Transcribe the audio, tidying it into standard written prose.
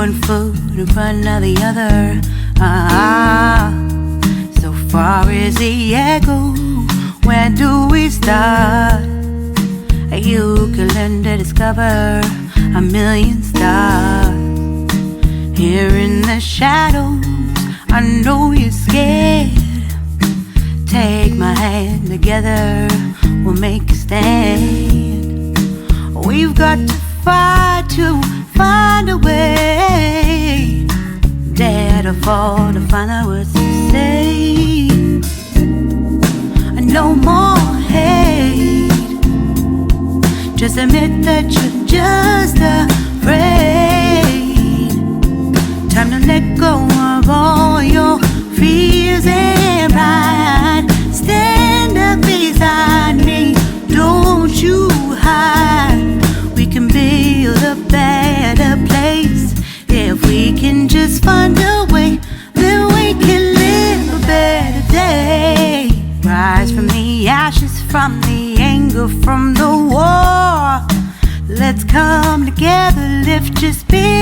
one foot in front of the other. So far as the echo, where do we start? You can learn to discover a million stars. Here in the shadows, I know you're scared. Take my hand, together we'll make a stand. We've got to fight to find a way. Dare to fall to find out what to say. No more hate. Just admit that you're just a